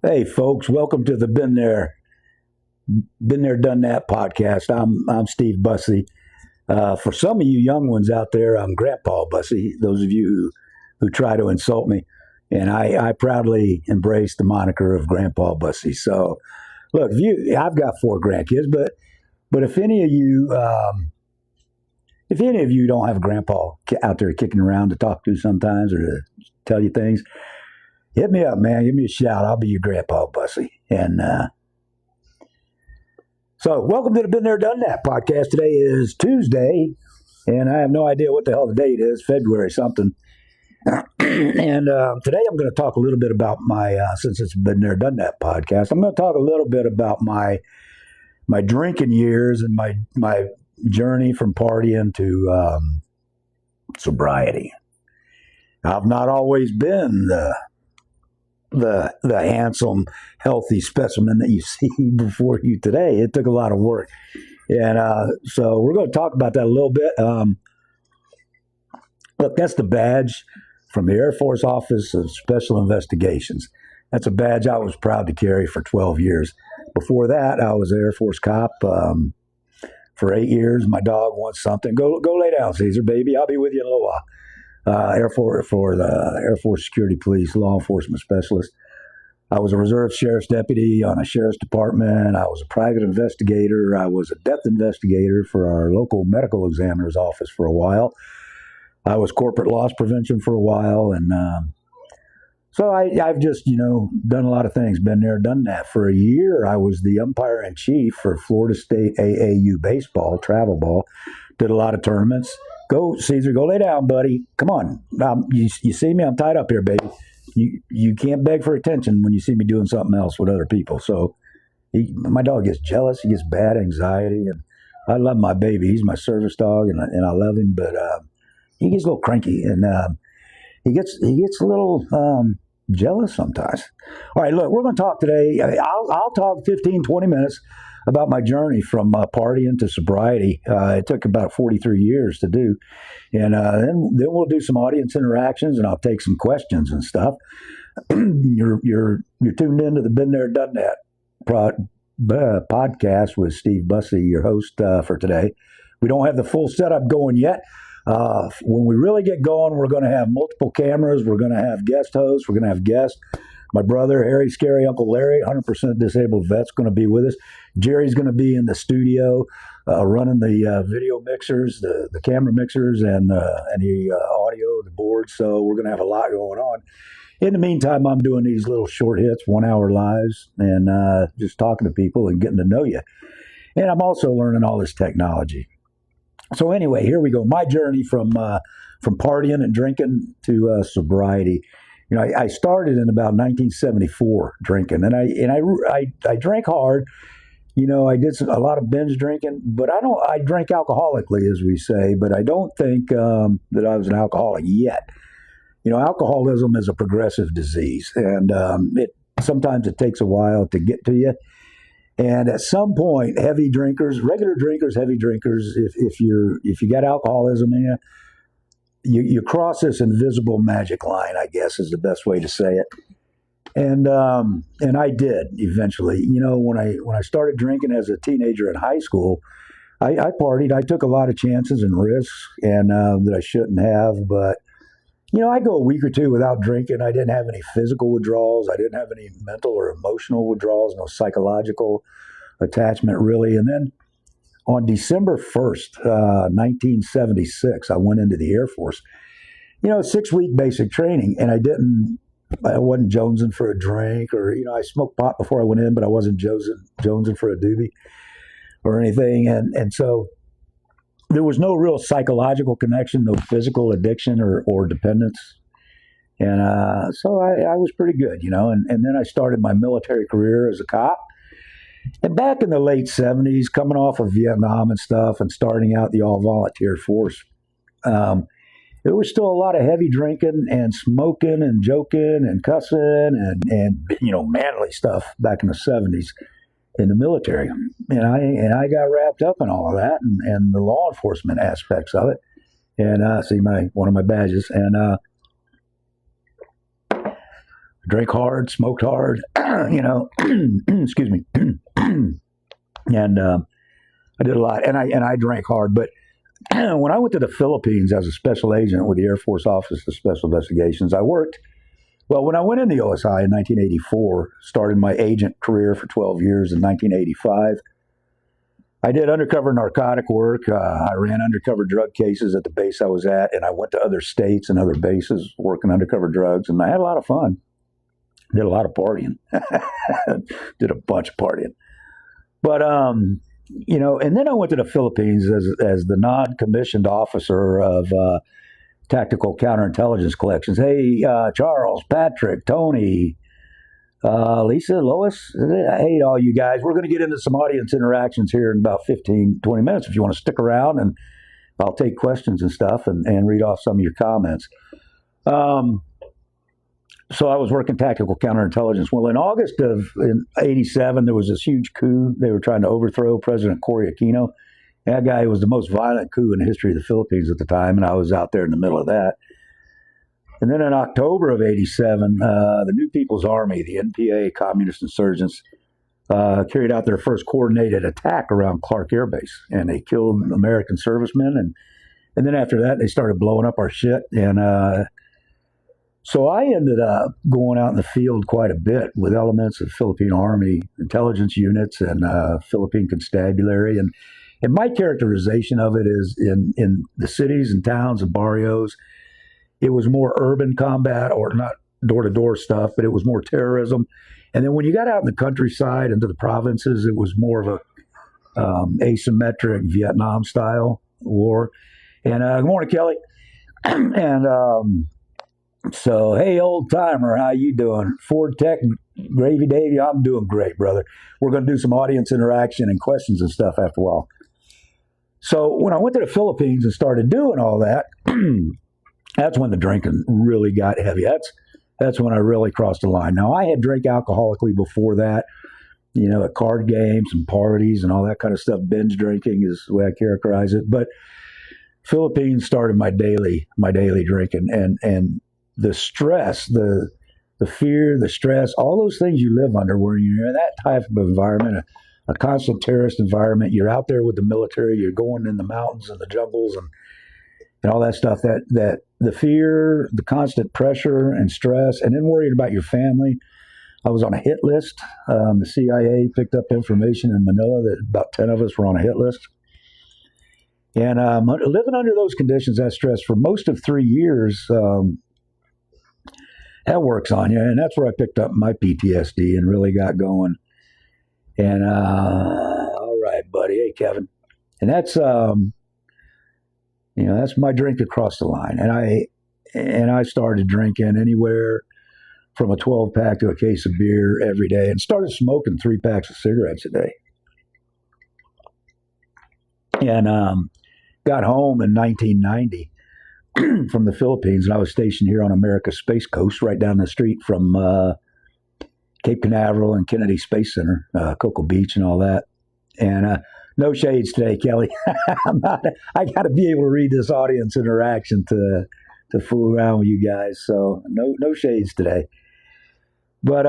Hey, folks, welcome to the Been There, Done That podcast. I'm Steve Bussey. For some of you young ones out there, I'm Grandpa Bussey. Those of you who try to insult me, and I proudly embrace the moniker of Grandpa Bussey. So, look, I've got four grandkids, but if any of you don't have a grandpa out there kicking around to talk to sometimes or to tell you things, hit me up, man. Give me a shout. I'll be your Grandpa Bussey. So, welcome to the Been There, Done That podcast. Today is Tuesday, and I have no idea what the hell the date is, February something. And today I'm going to talk a little bit about since it's Been There, Done That podcast, I'm going to talk a little bit about my drinking years and my journey from partying to sobriety. I've not always been the handsome, healthy specimen that you see before you today. It took a lot of work, and so we're going to talk about that a little bit. Look, that's the badge from the Air Force Office of Special Investigations. That's a badge I was proud to carry for 12 years. Before that, I was an Air Force cop for 8 years. My dog wants something. Go lay down, Caesar, baby. I'll be with you in a little while. For the Air Force Security Police Law Enforcement Specialist. I was a reserve sheriff's deputy on a sheriff's department. I was a private investigator. I was a death investigator for our local medical examiner's office for a while. I was corporate loss prevention for a while, and so I've just done a lot of things. Been there, done that. For a year, I was the umpire in chief for Florida State AAU baseball, travel ball. Did a lot of tournaments. Go, Caesar, go lay down, buddy. Come on. You see me? I'm tied up here, baby. You can't beg for attention when you see me doing something else with other people. So my dog gets jealous. He gets bad anxiety. And I love my baby. He's my service dog, and I love him. But he gets a little cranky, and he gets a little jealous sometimes. All right, look, we're going to talk today. I'll talk 15, 20 minutes about my journey from partying to sobriety. It took about 43 years to do. And then we'll do some audience interactions, and I'll take some questions and stuff. You're tuned into the Been There, Done That podcast with Steve Bussey, your host for today. We don't have the full setup going yet. When we really get going, we're going to have multiple cameras. We're going to have guest hosts. We're going to have guests. My brother, Harry Scary Uncle Larry, 100% disabled vet's going to be with us. Jerry's going to be in the studio running the video mixers, the camera mixers, and the audio, the board. So we're going to have a lot going on. In the meantime, I'm doing these little short hits, 1 hour lives, and just talking to people and getting to know you. And I'm also learning all this technology. So anyway, here we go. My journey from partying and drinking to sobriety. I started in about 1974 drinking, and I drank hard. I did a lot of binge drinking, but I drank alcoholically, as we say, but I don't think that I was an alcoholic yet. Alcoholism is a progressive disease, and sometimes it takes a while to get to you. And at some point, heavy drinkers, regular drinkers, heavy drinkers, if you got alcoholism in you cross this invisible magic line, I guess is the best way to say it. And I did eventually. When I started drinking as a teenager in high school, I partied. I took a lot of chances and risks, and that I shouldn't have. But I go a week or two without drinking. I didn't have any physical withdrawals. I didn't have any mental or emotional withdrawals. No psychological attachment really. And then on December 1st, 1976, I went into the Air Force. 6-week basic training, and I wasn't jonesing for a drink, or I smoked pot before I went in, but I wasn't jonesing for a doobie or anything, and so there was no real psychological connection, no physical addiction or dependence, and so I was pretty good, and then I started my military career as a cop. And back in the late 70s, coming off of Vietnam and stuff and starting out the all-volunteer force, there was still a lot of heavy drinking and smoking and joking and cussing and manly stuff back in the 70s in the military. And I got wrapped up in all of that and the law enforcement aspects of it. And see one of my badges. And drank hard, smoked hard, excuse me. And I did a lot, and I drank hard. But when I went to the Philippines as a special agent with the Air Force Office of Special Investigations, I worked. Well, when I went in the OSI in 1984, started my agent career for 12 years in 1985. I did undercover narcotic work. I ran undercover drug cases at the base I was at, and I went to other states and other bases working undercover drugs, and I had a lot of fun. Did a lot of partying. Did a bunch of partying. But, and then I went to the Philippines as the non-commissioned officer of tactical counterintelligence collections. Hey, Charles, Patrick, Tony, Lisa, Lois, hey, all you guys. We're going to get into some audience interactions here in about 15, 20 minutes if you want to stick around, and I'll take questions and stuff and read off some of your comments. So I was working tactical counterintelligence. Well, in August of 87, there was this huge coup. They were trying to overthrow President Cory Aquino. That guy was the most violent coup in the history of the Philippines at the time, and I was out there in the middle of that. And then in October of 87, the New People's Army, the NPA communist insurgents, carried out their first coordinated attack around Clark Air Base, and they killed American servicemen. And then after that, they started blowing up our shit. And so I ended up going out in the field quite a bit with elements of Philippine Army intelligence units and Philippine constabulary. And my characterization of it is in the cities and towns and barrios, it was more urban combat, or not door-to-door stuff, but it was more terrorism. And then when you got out in the countryside into the provinces, it was more of a asymmetric Vietnam-style war. And good morning, Kelly. And so, hey, old timer, how you doing? Ford Tech, Gravy Davy, I'm doing great, brother. We're going to do some audience interaction and questions and stuff after a while. So when I went to the Philippines and started doing all that, that's when the drinking really got heavy. That's when I really crossed the line. Now, I had drank alcoholically before that, at card games and parties and all that kind of stuff. Binge drinking is the way I characterize it. But Philippines started my daily drinking, and the stress, the fear, the stress, all those things you live under when you're in that type of environment, a constant terrorist environment. You're out there with the military. You're going in the mountains and the jungles and all that stuff. That the fear, the constant pressure and stress, and then worrying about your family. I was on a hit list. The CIA picked up information in Manila that about 10 of us were on a hit list. And living under those conditions, that stress for most of 3 years, that works on you. And that's where I picked up my PTSD and really got going. And all right, buddy. Hey, Kevin. And that's that's my drink across the line. And I started drinking anywhere from a 12-pack to a case of beer every day, and started smoking 3 packs of cigarettes a day. And got home in 1990 from the Philippines, and I was stationed here on America's Space Coast, right down the street from Cape Canaveral and Kennedy Space Center, Cocoa Beach and all that. And no shades today, Kelly. I got to be able to read this audience interaction to fool around with you guys. So no shades today. But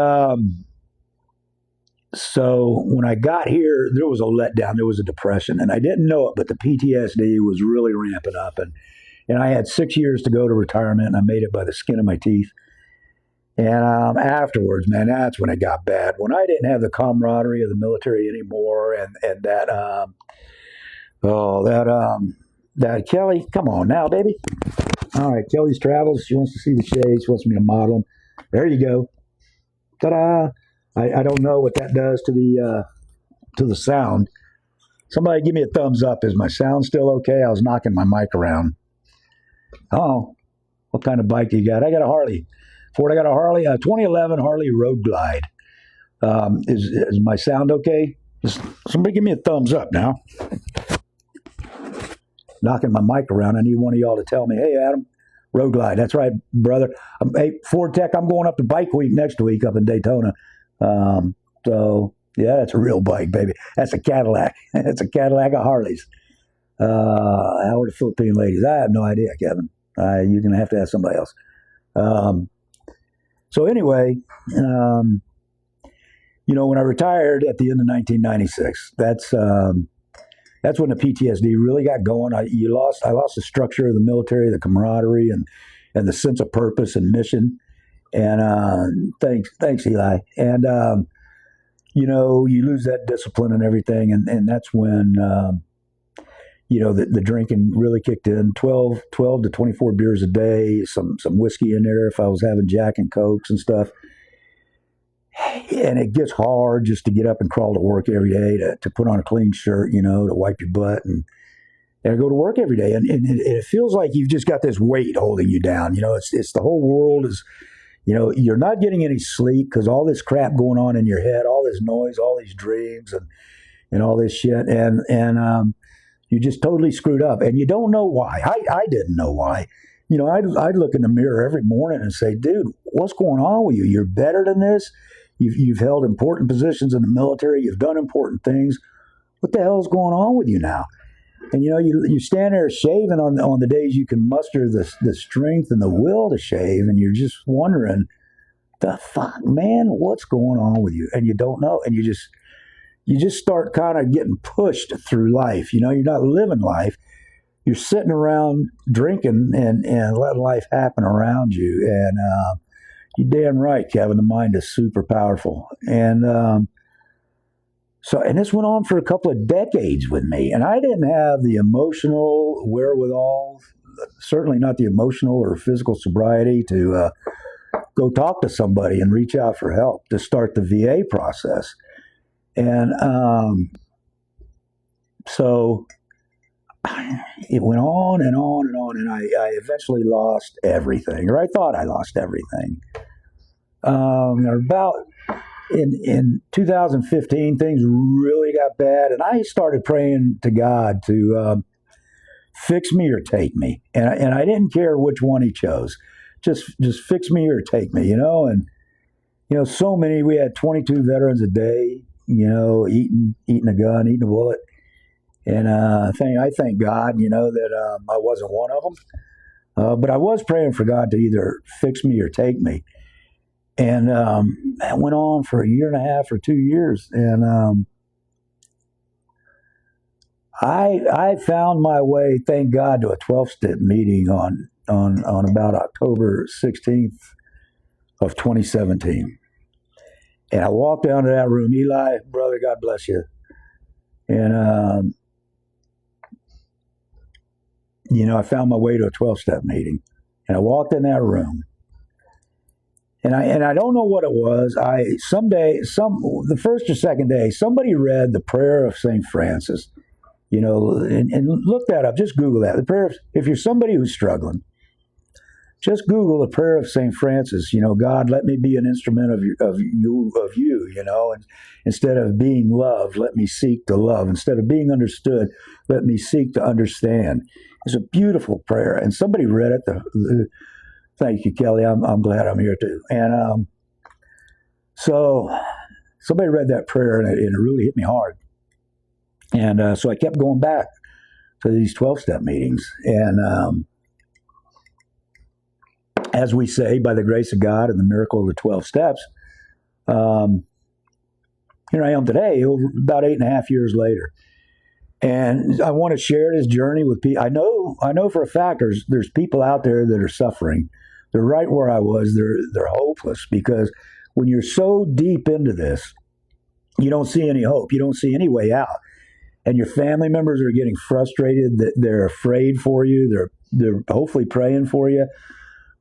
so when I got here, there was a letdown. There was a depression, and I didn't know it, but the PTSD was really ramping up. And I had 6 years to go to retirement, and I made it by the skin of my teeth. And afterwards, man, that's when it got bad. When I didn't have the camaraderie of the military anymore, and that Kelly, come on now, baby. All right, Kelly's travels. She wants to see the shades. She wants me to model them. There you go. Ta-da! I don't know what that does to the sound. Somebody give me a thumbs up. Is my sound still okay? I was knocking my mic around. Oh, what kind of bike do you got? I got a Harley. Ford, I got a Harley, a 2011 Harley Road Glide. Is my sound okay? Somebody give me a thumbs up now. Knocking my mic around. I need one of y'all to tell me, hey, Adam, Road Glide. That's right, brother. Hey, Ford Tech, I'm going up to Bike Week next week up in Daytona. So, yeah, that's a real bike, baby. That's a Cadillac. It's a Cadillac of Harleys. How are the Philippine ladies? I have no idea, Kevin. You're going to have to ask somebody else. So anyway, when I retired at the end of 1996, that's when the PTSD really got going. I lost the structure of the military, the camaraderie, and the sense of purpose and mission. And thanks, Eli. And you lose that discipline and everything, and that's when the drinking really kicked in. 12 to 24 beers a day, some whiskey in there if I was having Jack and Cokes and stuff. And it gets hard just to get up and crawl to work every day, to put on a clean shirt, to wipe your butt and go to work every day. And it feels like you've just got this weight holding you down. It's the whole world is, you're not getting any sleep because all this crap going on in your head, all this noise, all these dreams and all this shit. And you just totally screwed up. And you don't know why. I didn't know why. I'd look in the mirror every morning and say, dude, what's going on with you? You're better than this. You've held important positions in the military. You've done important things. What the hell is going on with you now? And you stand there shaving on the days you can muster the strength and the will to shave, and you're just wondering, the fuck, man, what's going on with you? And you don't know, and you just start kind of getting pushed through life. You're not living life. You're sitting around drinking and letting life happen around you. And you're damn right, Kevin. The mind is super powerful. And and this went on for a couple of decades with me. And I didn't have the emotional wherewithal, certainly not the emotional or physical sobriety to go talk to somebody and reach out for help to start the VA process. And so it went on and on and on, and I eventually lost everything, or I thought I lost everything. About in 2015, things really got bad, and I started praying to God to fix me or take me, and I didn't care which one He chose, just fix me or take me, and so many. We had 22 veterans a day, eating a gun, eating a bullet. And I thank God, that I wasn't one of them. But I was praying for God to either fix me or take me. And that went on for a year and a half or 2 years. And I found my way, thank God, to a 12-step meeting on about October 16th of 2017. And I walked down to that room. Eli, brother, God bless you. And I found my way to a 12-step meeting, and I walked in that room, and I don't know what it was. The first or second day, somebody read the prayer of St. Francis, and look that up. Just Google that. The prayer. If you're somebody who's struggling, just Google the prayer of St. Francis. God, let me be an instrument of you. And instead of being loved, let me seek to love. Instead of being understood, let me seek to understand. It's a beautiful prayer, and somebody read it. Thank you, Kelly. I'm glad I'm here too. And so somebody read that prayer, and it really hit me hard. And so I kept going back to these 12-step meetings, and as we say, by the grace of God and the miracle of the 12 steps, here I am today, about 8.5 years later. And I want to share this journey with people. I know for a fact there's people out there that are suffering. They're right where I was. They're hopeless, because when you're so deep into this, you don't see any hope. You don't see any way out. And your family members are getting frustrated. They're afraid for you. They're hopefully praying for you.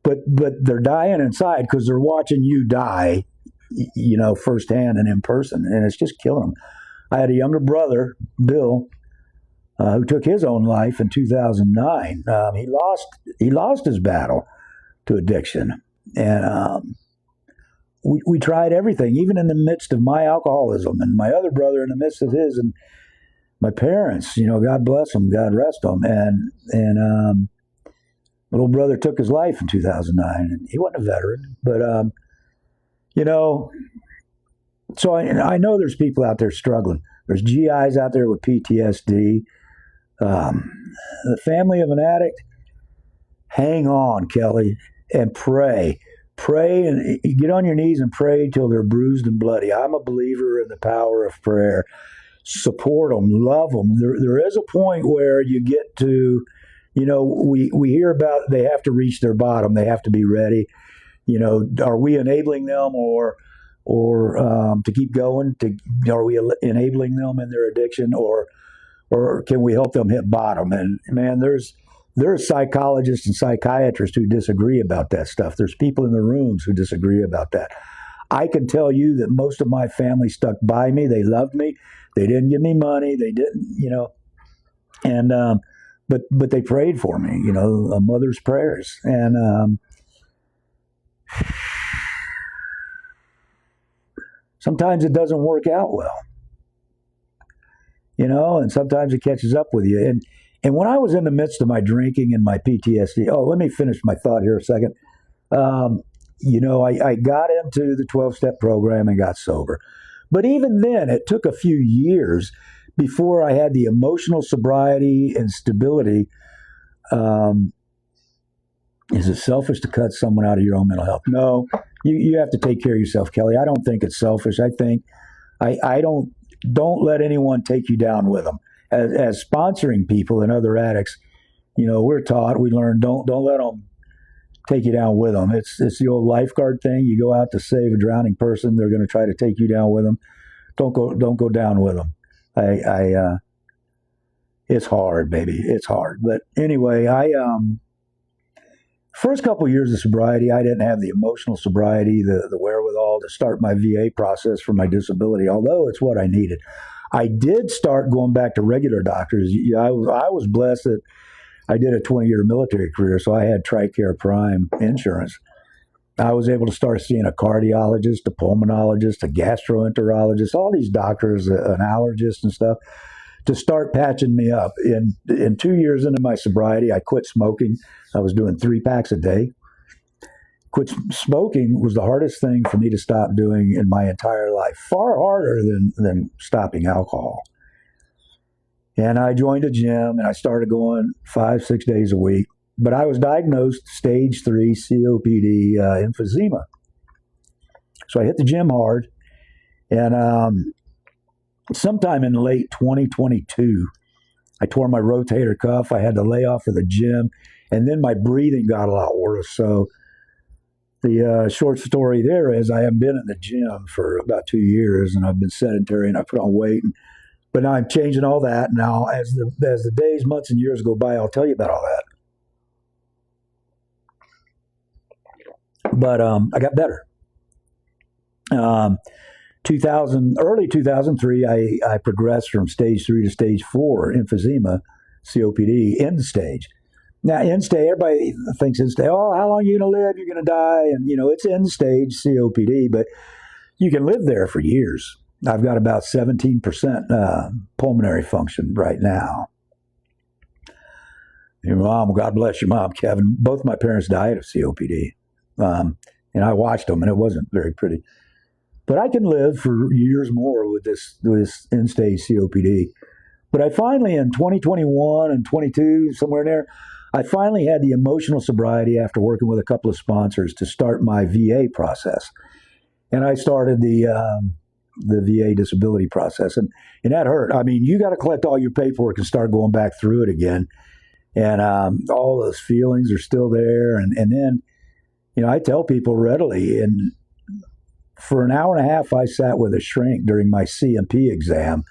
But they're dying inside because they're watching you die, firsthand and in person. And it's just killing them. I had a younger brother, Bill, who took his own life in 2009. He lost his battle to addiction, and we tried everything, even in the midst of my alcoholism, and my other brother in the midst of his, and my parents. God bless them, God rest them, and my little brother took his life in 2009, and he wasn't a veteran, but so I know there's people out there struggling. There's GIs out there with PTSD. The family of an addict, hang on, Kelly, and pray. pray and you get on your knees and pray till they're bruised and bloody. I'm a believer in the power of prayer. Support them, love them. There is a point where you get to, we hear about they have to reach their bottom. They have to be ready. Are we enabling them or to keep going? Are we enabling them in their addiction, or can we help them hit bottom? And man, there's psychologists and psychiatrists who disagree about that stuff. There's people in the rooms who disagree about that. I can tell you that most of my family stuck by me. They loved me. They didn't give me money. They didn't, and but they prayed for me. A mother's prayers. And sometimes it doesn't work out well, and sometimes it catches up with you. And when I was in the midst of my drinking and my PTSD, let me finish my thought here a second. I got into the 12-step program and got sober. But even then, it took a few years before I had the emotional sobriety and stability. Is it selfish to cut someone out of your own mental health? No, you have to take care of yourself, Kelly. I don't think it's selfish. I think I don't let anyone take you down with them. As sponsoring people and other addicts, we're taught, we learn, don't let them take you down with them. It's the old lifeguard thing. You go out to save a drowning person, they're going to try to take you down with them. Don't go down with them. It's hard, baby. It's hard. But anyway, first couple of years of sobriety, I didn't have the emotional sobriety, the wherewithal to start my VA process for my disability, although it's what I needed. I did start going back to regular doctors. I was blessed that I did a 20-year military career, so I had TRICARE Prime insurance. I was able to start seeing a cardiologist, a pulmonologist, a gastroenterologist, all these doctors, an allergist and stuff, to start patching me up. In 2 years into my sobriety, I quit smoking. I was doing 3 packs a day. Quit smoking was the hardest thing for me to stop doing in my entire life, far harder than stopping alcohol. And I joined a gym and I started going 5-6 days a week. But I was diagnosed stage 3 COPD emphysema. So I hit the gym hard. And sometime in late 2022, I tore my rotator cuff. I had to lay off of the gym. And then my breathing got a lot worse. So the short story there is I haven't been in the gym for about 2 years, and I've been sedentary and I put on weight. But now I'm changing all that. Now, as the days, months, and years go by, I'll tell you about all that. But I got better. Early 2003, I progressed from stage 3 to stage 4 emphysema, COPD, end stage. Now, end stage, everybody thinks end stage, how long are you going to live? You're going to die. And, it's end stage COPD, but you can live there for years. I've got about 17% pulmonary function right now. Your mom, God bless your mom, Kevin. Both my parents died of COPD. And I watched them, and it wasn't very pretty. But I can live for years more with this end-stage COPD. But I finally, in 2021 and 22, somewhere in there, I finally had the emotional sobriety after working with a couple of sponsors to start my VA process. And I started the VA disability process. And that hurt. I mean, you got to collect all your paperwork and start going back through it again. And all those feelings are still there. And then, I tell people readily, and for an hour and a half, I sat with a shrink during my CMP exam.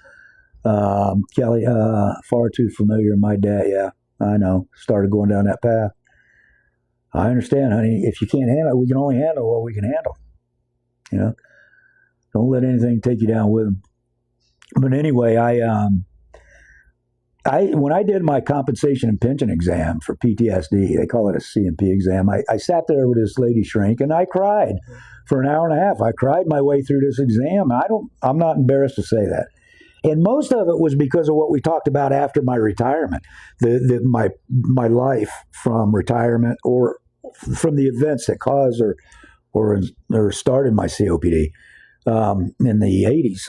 Kelly, far too familiar. My dad, yeah, I know, started going down that path. I understand, honey. If you can't handle it, we can only handle what we can handle. Don't let anything take you down with them. But anyway, when I did my compensation and pension exam for PTSD, they call it a CMP exam, I sat there with this lady shrink and I cried for an hour and a half. I cried my way through this exam. I'm not embarrassed to say that. And most of it was because of what we talked about after my retirement, my life from retirement or from the events that caused or started my COPD in the 80s.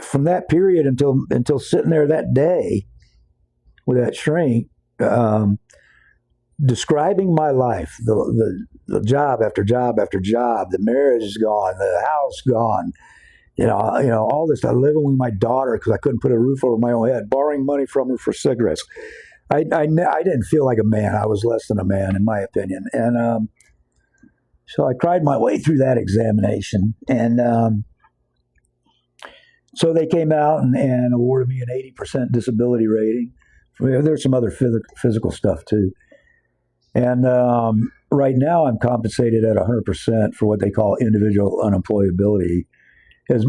From that period until sitting there that day with that shrink, describing my life, job after job after job. The marriage is gone. The house gone. All this. I living with my daughter because I couldn't put a roof over my own head, borrowing money from her for cigarettes. I didn't feel like a man. I was less than a man, in my opinion. And so I cried my way through that examination. And so they came out and awarded me an 80% disability rating. There's some other physical stuff, too. And right now I'm compensated at 100% for what they call individual unemployability. As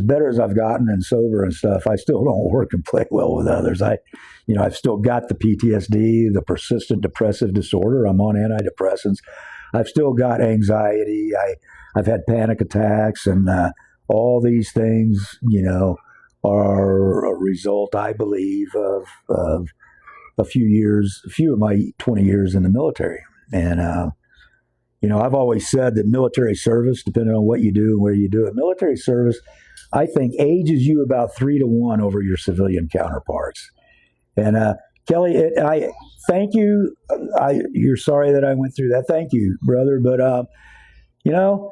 better as I've gotten and sober and stuff, I still don't work and play well with others. I've still got the PTSD, the persistent depressive disorder. I'm on antidepressants. I've still got anxiety. I've had panic attacks, and all these things, are a result, I believe, of a few of my 20 years in the military. And I've always said that military service, depending on what you do and where you do it, military service, I think, ages you about 3 to 1 over your civilian counterparts. And Kelly, I thank you. You're sorry that I went through that. Thank you, brother. But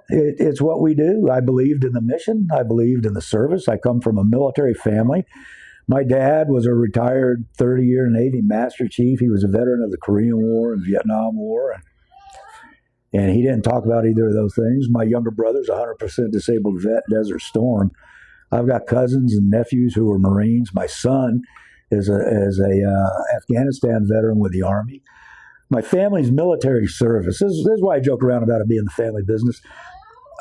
it's what we do. I believed in the mission. I believed in the service. I come from a military family. My dad was a retired 30-year Navy Master Chief. He was a veteran of the Korean War and Vietnam War. And he didn't talk about either of those things. My younger brother's a 100% disabled vet, Desert Storm. I've got cousins and nephews who are Marines. My son is a Afghanistan veteran with the Army. My family's military service. This is why I joke around about it being the family business.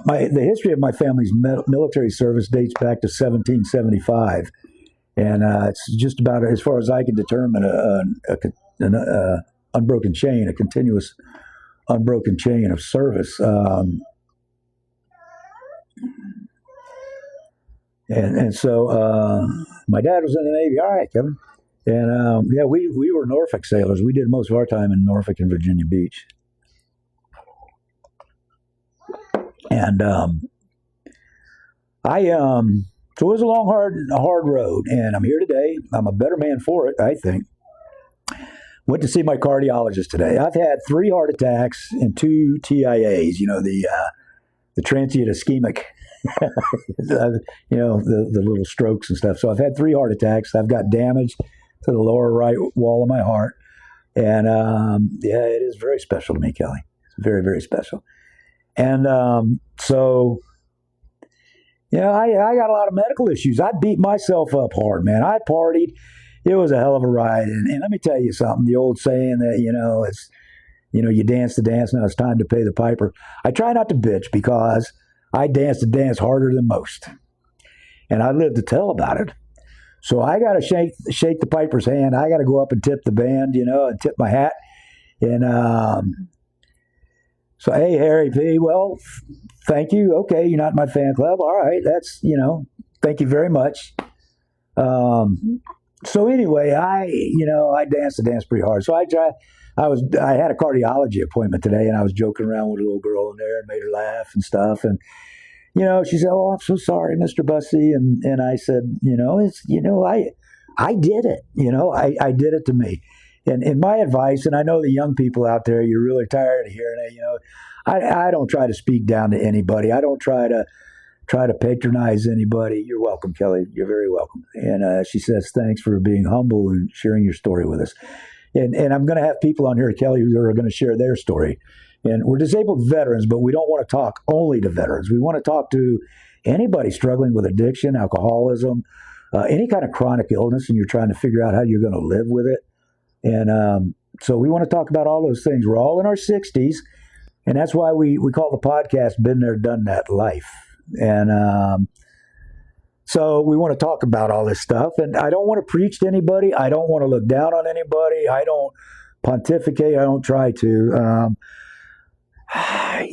The history of my family's military service dates back to 1775. And it's just about, as far as I can determine, an unbroken chain, a continuous unbroken chain of service. And so my dad was in the Navy. All right, Kevin. And we were Norfolk sailors. We did most of our time in Norfolk and Virginia Beach. And so it was a long, hard road. And I'm here today. I'm a better man for it, I think. Went to see my cardiologist today. I've had 3 heart attacks and 2 TIAs, the transient ischemic, the little strokes and stuff. So I've had 3 heart attacks. I've got damage to the lower right wall of my heart. And it is very special to me, Kelly. It's very, very special. And I got a lot of medical issues. I beat myself up hard, man. I partied. It was a hell of a ride. And let me tell you something, the old saying that, it's, you dance the dance, now it's time to pay the piper. I try not to bitch because I dance the dance harder than most. And I live to tell about it. So I got to shake the piper's hand. I got to go up and tip the band, and tip my hat. And so, hey, Harry P., well, thank you. Okay, you're not in my fan club. All right, that's, thank you very much. So anyway, I danced the dance pretty hard. So I had a cardiology appointment today, and I was joking around with a little girl in there and made her laugh and stuff. And, she said, "Oh, I'm so sorry, Mr. Bussey." And I said, I did it. I did it to me. And my advice, and I know the young people out there, you're really tired of hearing it. I don't try to speak down to anybody. I don't try to patronize anybody. You're welcome, Kelly. You're very welcome. And she says, thanks for being humble and sharing your story with us. And I'm going to have people on here, Kelly, who are going to share their story. And we're disabled veterans, but we don't want to talk only to veterans. We want to talk to anybody struggling with addiction, alcoholism, any kind of chronic illness, and you're trying to figure out how you're going to live with it. And so we want to talk about all those things. We're all in our 60s, and that's why we call the podcast Been There, Done That Life. And so we want to talk about all this stuff. And I don't want to preach to anybody. I don't want to look down on anybody. I don't pontificate. I don't try to. The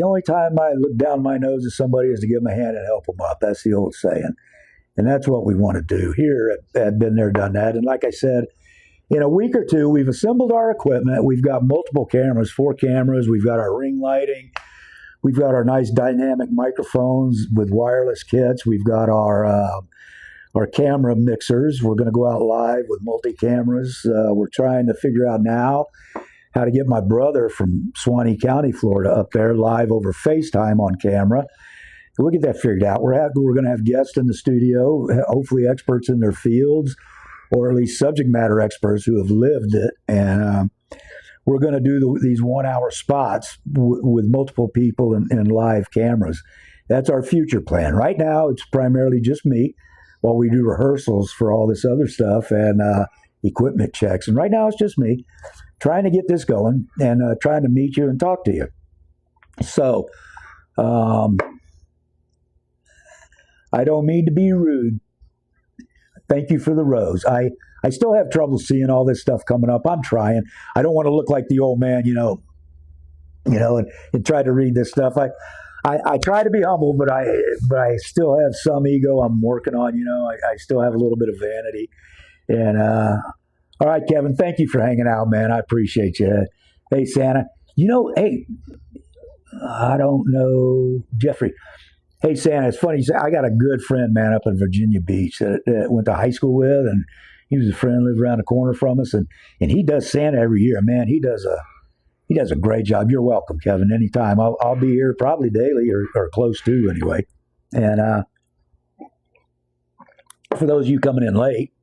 only time I look down my nose at somebody is to give them a hand and help them up. That's the old saying. And that's what we want to do here at Been There, Done That. And like I said, in a week or two, we've assembled our equipment. We've got multiple cameras, 4 cameras. We've got our ring lighting. We've got our nice dynamic microphones with wireless kits. We've got our camera mixers. We're going to go out live with multi-cameras. We're trying to figure out now how to get my brother from Suwannee County, Florida, up there live over FaceTime on camera. We'll get that figured out. We're going to have guests in the studio, hopefully experts in their fields, or at least subject matter experts who have lived it. And we're going to do these 1 hour spots with multiple people and live cameras. That's our future plan. Right now, it's primarily just me while we do rehearsals for all this other stuff and equipment checks. And right now, it's just me trying to get this going and trying to meet you and talk to you. So, I don't mean to be rude. Thank you for the rose. I still have trouble seeing all this stuff coming up. I'm trying. I don't want to look like the old man, and try to read this stuff. I try to be humble, but I still have some ego I'm working on. I still have a little bit of vanity. And all right, Kevin, thank you for hanging out, man. I appreciate you. Hey, Santa. Hey, I don't know, Jeffrey. Hey, Santa, it's funny. I got a good friend, man, up in Virginia Beach that went to high school with, and he was a friend, lived around the corner from us, and he does Santa every year. Man, he does a great job. You're welcome, Kevin, anytime. I'll be here probably daily or close to anyway. And for those of you coming in late,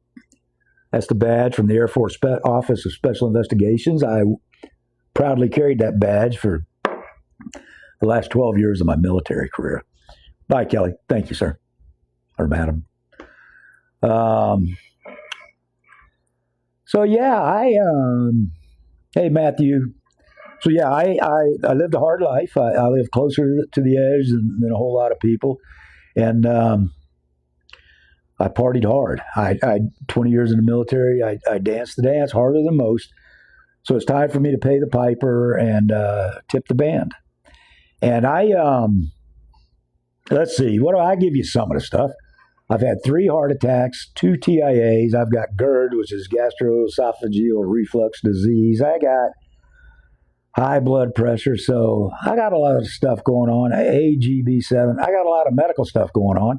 that's the badge from the Air Force Office of Special Investigations. I proudly carried that badge for the last 12 years of my military career. Bye, Kelly. Thank you, sir. Or madam. So, yeah, hey, Matthew. So, yeah, I lived a hard life. I lived closer to the edge than a whole lot of people. And I partied hard. I 20 years in the military. I danced the dance harder than most. So it's time for me to pay the piper and tip the band. And let's see, what do I give you? Some of the stuff. I've had 3 heart attacks, 2 TIAs. I've got GERD, which is gastroesophageal reflux disease. I got high blood pressure. So I got a lot of stuff going on. AGB7. I got a lot of medical stuff going on.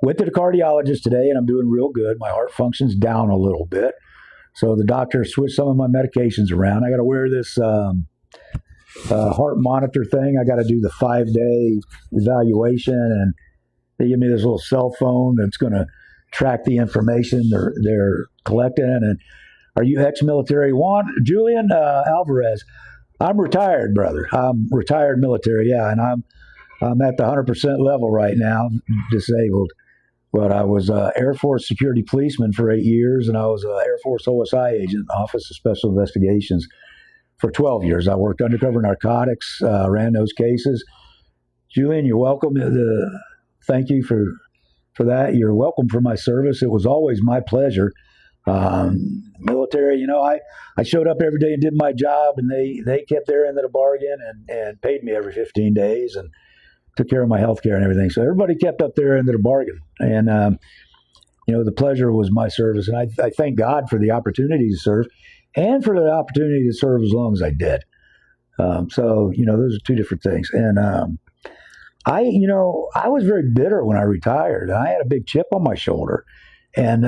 Went to the cardiologist today, and I'm doing real good. My heart function's down a little bit. So the doctor switched some of my medications around. I got to wear this heart monitor thing. I got to do the 5-day evaluation, and they give me this little cell phone that's going to track the information they're collecting. And are you ex-military? Julian Alvarez. I'm retired, brother. I'm retired military, yeah, and I'm at the 100% level right now, disabled. But I was Air Force security policeman for 8 years, and I was an Air Force OSI agent, Office of Special Investigations, for 12 years. I worked undercover narcotics, ran those cases. Julian, you're welcome. Thank you for that. You're welcome for my service. It was always my pleasure. Military, I showed up every day and did my job, and they kept their end of the bargain and paid me every 15 days and took care of my health care and everything. So everybody kept up their end of the bargain. And, the pleasure was my service. And I thank God for the opportunity to serve and for the opportunity to serve as long as I did. So, those are two different things. And I was very bitter when I retired. I had a big chip on my shoulder. And,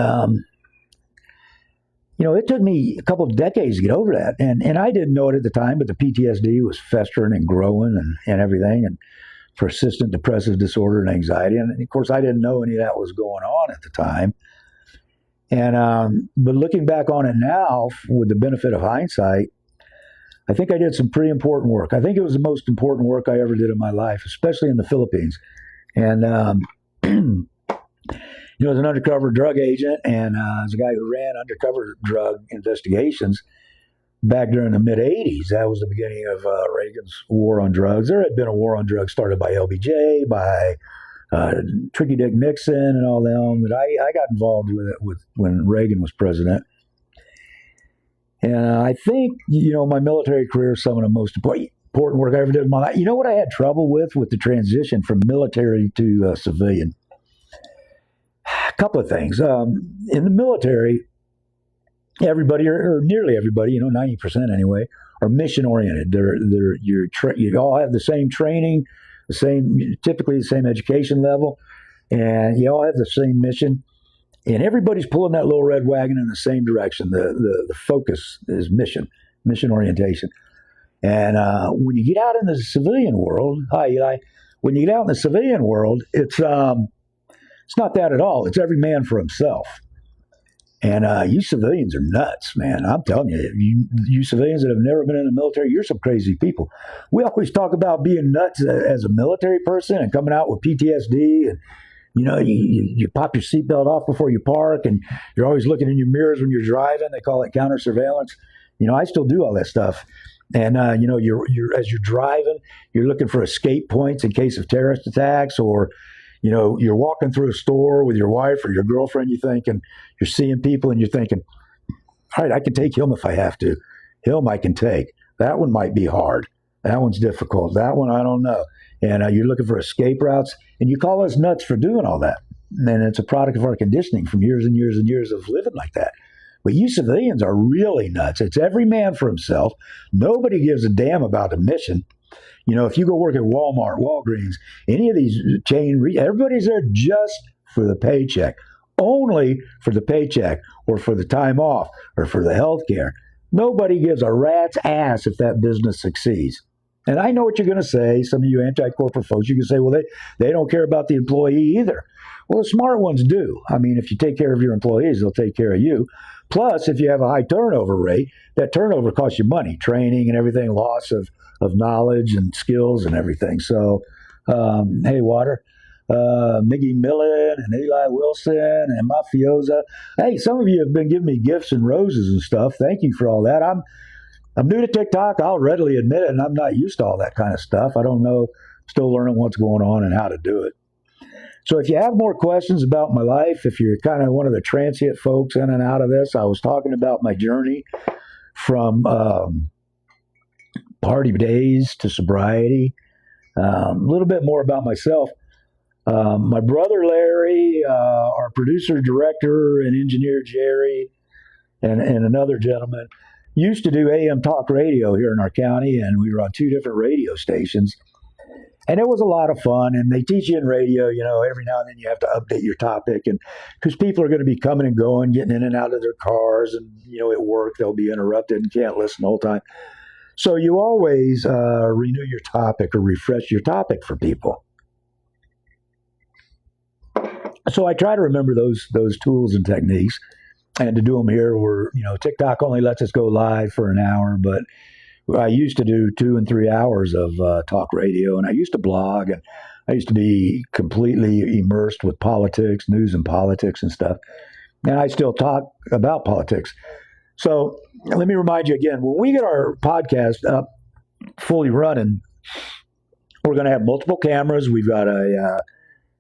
it took me a couple of decades to get over that. And I didn't know it at the time, but the PTSD was festering and growing and everything. And persistent depressive disorder and anxiety. And of course, I didn't know any of that was going on at the time. And but looking back on it now, with the benefit of hindsight, I think I did some pretty important work. I think it was the most important work I ever did in my life, especially in the Philippines. And as an undercover drug agent and as a guy who ran undercover drug investigations back during the mid-'80s, that was the beginning of Reagan's war on drugs. There had been a war on drugs started by LBJ, by Tricky Dick Nixon and all them, but I got involved with it when Reagan was president. And I think, my military career is some of the most important work I ever did in my life. You know what I had trouble with the transition from military to civilian? A couple of things. In the military, everybody, or nearly everybody, 90% anyway, are mission oriented. You all have the same training, typically the same education level, and you all have the same mission. And everybody's pulling that little red wagon in the same direction. The focus is mission. mission orientation. And when you get out in the civilian world, hi Eli, when you get out in the civilian world, it's not that at all. It's every man for himself. And you civilians are nuts, man. I'm telling you, you civilians that have never been in the military, you're some crazy people. We always talk about being nuts as a military person and coming out with PTSD, and you pop your seatbelt off before you park, and you're always looking in your mirrors when you're driving. They call it counter surveillance. I still do all that stuff. And you're as you're driving, you're looking for escape points in case of terrorist attacks, or you're walking through a store with your wife or your girlfriend. You're seeing people, and you're thinking, all right, I can take him if I have to. Him I can take. That one might be hard. That one's difficult. That one I don't know. And you're looking for escape routes, and you call us nuts for doing all that. And it's a product of our conditioning from years and years and years of living like that. But you civilians are really nuts. It's every man for himself. Nobody gives a damn about the mission. If you go work at Walmart, Walgreens, any of these everybody's there just for the paycheck, only for the paycheck, or for the time off, or for the health care. Nobody gives a rat's ass if that business succeeds. And I know what you're going to say. Some of you anti-corporate folks, you can say, well, they don't care about the employee either. Well, the smart ones do. I mean, if you take care of your employees, they'll take care of you. Plus, if you have a high turnover rate, that turnover costs you money, training and everything, loss of knowledge and skills and everything. So, hey, Water, Miggy Millen and Eli Wilson and Mafiosa. Hey, some of you have been giving me gifts and roses and stuff. Thank you for all that. I'm new to TikTok. I'll readily admit it, and I'm not used to all that kind of stuff. I don't know. Still learning what's going on and how to do it. So if you have more questions about my life, if you're kind of one of the transient folks in and out of this, I was talking about my journey from party days to sobriety, a little bit more about myself. My brother Larry, our producer, director, and engineer Jerry, and another gentleman used to do AM talk radio here in our county, and we were on 2 different radio stations. And it was a lot of fun, and they teach you in radio, every now and then you have to update your topic, and because people are going to be coming and going, getting in and out of their cars, and, at work, they'll be interrupted and can't listen the whole time. So you always renew your topic or refresh your topic for people. So I try to remember those tools and techniques, and to do them here where, TikTok only lets us go live for an hour, but I used to do 2 and 3 hours of talk radio, and I used to blog, and I used to be completely immersed with politics, news and politics and stuff. And I still talk about politics. So let me remind you again, when we get our podcast up fully running, we're going to have multiple cameras. We've got a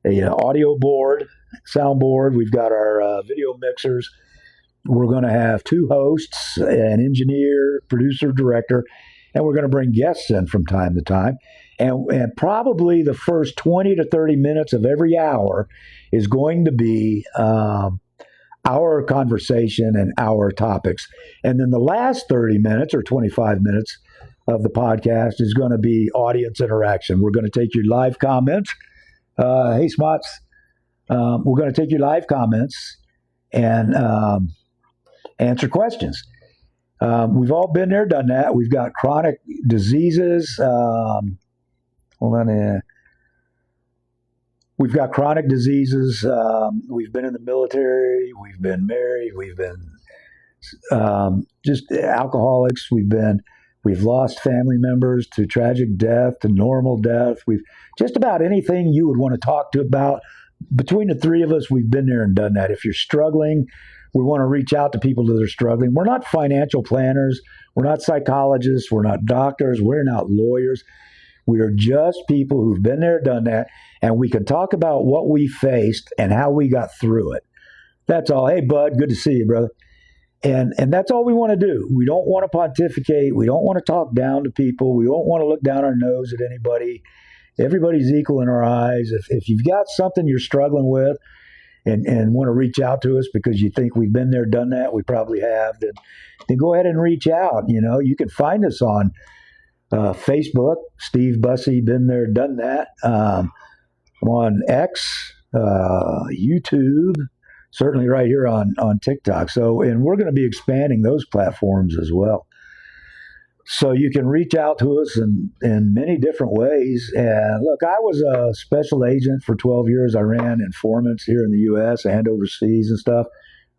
audio board, sound board. We've got our video mixers. We're going to have 2 hosts, an engineer, producer, director, and we're going to bring guests in from time to time. And probably the first 20 to 30 minutes of every hour is going to be our conversation and our topics. And then the last 30 minutes or 25 minutes of the podcast is going to be audience interaction. We're going to take your live comments. Hey, Smots. We're going to take your live comments and answer questions. We've all been there, done that. We've got chronic diseases. We've got chronic diseases. We've been in the military. We've been married. We've been just alcoholics. We've lost family members to tragic death, to normal death. We've just about anything you would want to talk to about. Between the 3 of us, we've been there and done that. If you're struggling, we want to reach out to people that are struggling. We're not financial planners. We're not psychologists. We're not doctors. We're not lawyers. We are just people who've been there, done that, and we can talk about what we faced and how we got through it. That's all. Hey, Bud, good to see you, brother. And that's all we want to do. We don't want to pontificate. We don't want to talk down to people. We don't want to look down our nose at anybody. Everybody's equal in our eyes. If you've got something you're struggling with and want to reach out to us because you think we've been there, done that, we probably have, then go ahead and reach out. You can find us on Facebook, Steve Bussey, been there, done that. I'm on X, YouTube, certainly right here on TikTok. So, and we're going to be expanding those platforms as well. So you can reach out to us in many different ways. And look, I was a special agent for 12 years. I ran informants here in the U.S. and overseas and stuff.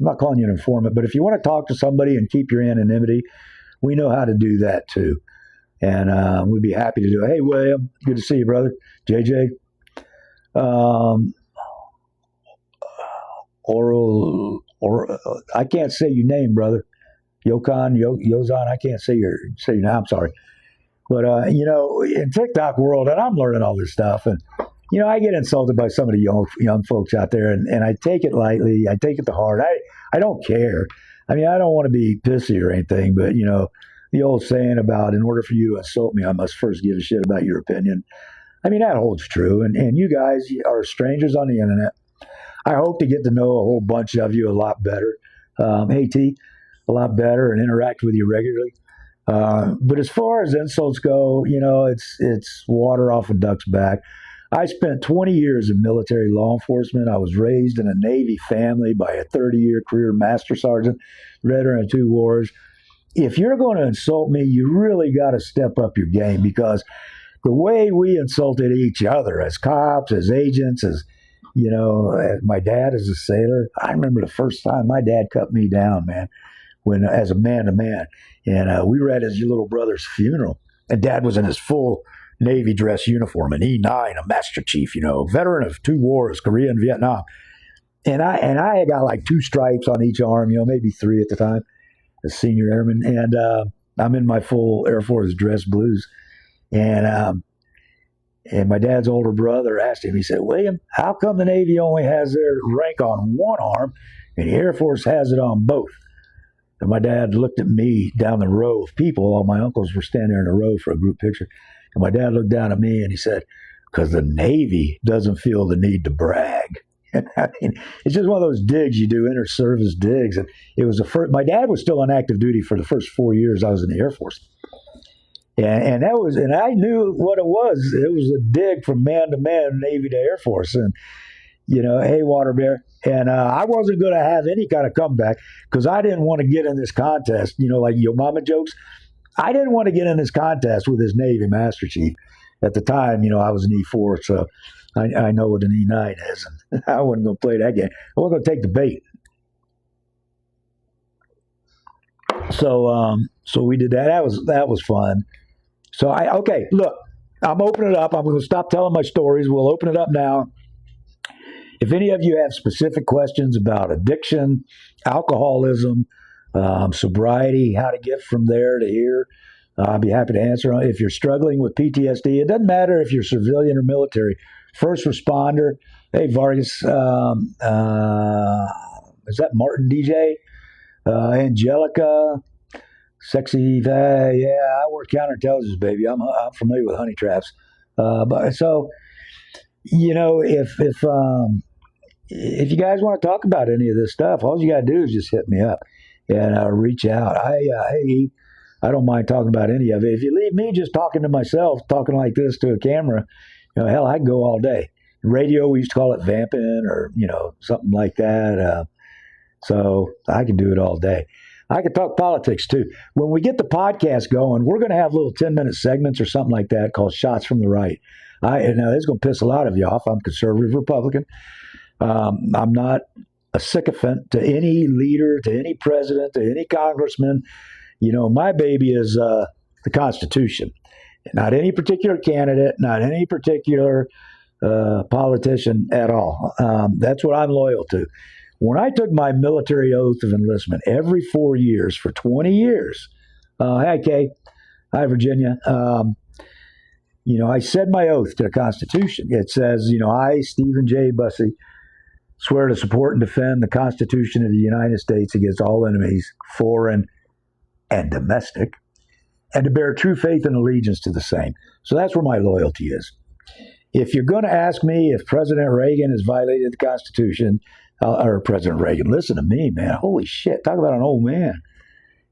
I'm not calling you an informant, but if you want to talk to somebody and keep your anonymity, we know how to do that too. And we'd be happy to do it. Hey, William, good to see you, brother. JJ. I can't say your name, brother. Yozan, I can't say your name. I'm sorry. But, in TikTok world, and I'm learning all this stuff, and, I get insulted by some of the young folks out there, and I take it lightly. I take it to heart. I don't care. I mean, I don't want to be pissy or anything, but, the old saying about in order for you to insult me, I must first give a shit about your opinion. I mean, that holds true. And you guys are strangers on the internet. I hope to get to know a whole bunch of you a lot better. Hey, T, a lot better and interact with you regularly. But as far as insults go, it's water off a duck's back. I spent 20 years in military law enforcement. I was raised in a Navy family by a 30-year career master sergeant, veteran of 2 wars. If you're going to insult me, you really got to step up your game, because the way we insulted each other as cops, as agents, as my dad as a sailor, I remember the first time my dad cut me down, man, when as a man to man, and we were at his little brother's funeral, and Dad was in his full Navy dress uniform, an E9, a Master Chief, veteran of 2 wars, Korea and Vietnam, and I had got like 2 stripes on each arm, maybe 3 at the time, as senior airman, and I'm in my full Air Force dress blues, and my dad's older brother asked him, he said, William, how come the Navy only has their rank on one arm and the Air Force has it on both? And my dad looked at me down the row of people. All my uncles were standing there in a row for a group picture. And my dad looked down at me and he said, because the Navy doesn't feel the need to brag. And I mean, it's just one of those digs you do, inter-service digs. And it was my dad was still on active duty for the first 4 years I was in the Air Force. And I knew what it was. It was a dig from man to man, Navy to Air Force. And, hey, Water Bear. And I wasn't going to have any kind of comeback because I didn't want to get in this contest, like your mama jokes. I didn't want to get in this contest with this Navy Master Chief. At the time, I was an E4, so I know what an E9 is. And I wasn't going to play that game. I wasn't going to take the bait. So we did that. That was fun. So okay, look, I'm opening it up. I'm going to stop telling my stories. We'll open it up now. If any of you have specific questions about addiction, alcoholism, sobriety, how to get from there to here, I'll be happy to answer. If you're struggling with PTSD, it doesn't matter if you're civilian or military, first responder. Hey, Vargas, is that Martin DJ? Angelica, sexy, yeah, I work counterintelligence, baby. I'm familiar with honey traps. But so, if you guys want to talk about any of this stuff, all you got to do is just hit me up and reach out. I don't mind talking about any of it. If you leave me just talking to myself, talking like this to a camera, hell, I can go all day. Radio, we used to call it vamping or, something like that. So I can do it all day. I can talk politics too. When we get the podcast going, we're going to have little 10-minute segments or something like that called Shots from the Right. Now, this is going to piss a lot of you off. I'm conservative Republican. I'm not a sycophant to any leader, to any president, to any congressman. My baby is the Constitution. Not any particular candidate, not any particular politician at all. That's what I'm loyal to. When I took my military oath of enlistment every 4 years for 20 years, hi, Kay. Hi, Virginia. I said my oath to the Constitution. It says, I, Stephen J. Bussey, swear to support and defend the Constitution of the United States against all enemies, foreign and domestic, and to bear true faith and allegiance to the same. So that's where my loyalty is. If you're going to ask me if President Reagan has violated the Constitution, or President Reagan, listen to me, man. Holy shit, talk about an old man.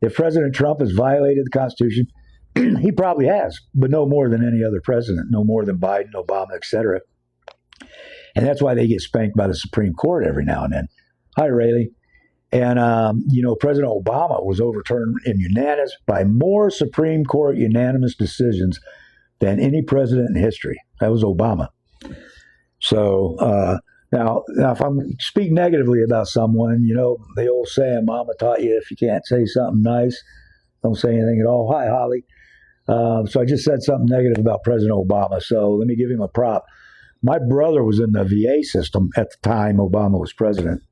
If President Trump has violated the Constitution, he probably has, but no more than any other president, no more than Biden, Obama, etc. And that's why they get spanked by the Supreme Court every now and then. Hi, Rayleigh. And, President Obama was overturned by more Supreme Court unanimous decisions than any president in history. That was Obama. So now, if I'm speaking negatively about someone, the old saying, Mama taught you if you can't say something nice, don't say anything at all. Hi, Holly. So I just said something negative about President Obama. So let me give him a prop. My brother was in the VA system at the time Obama was president,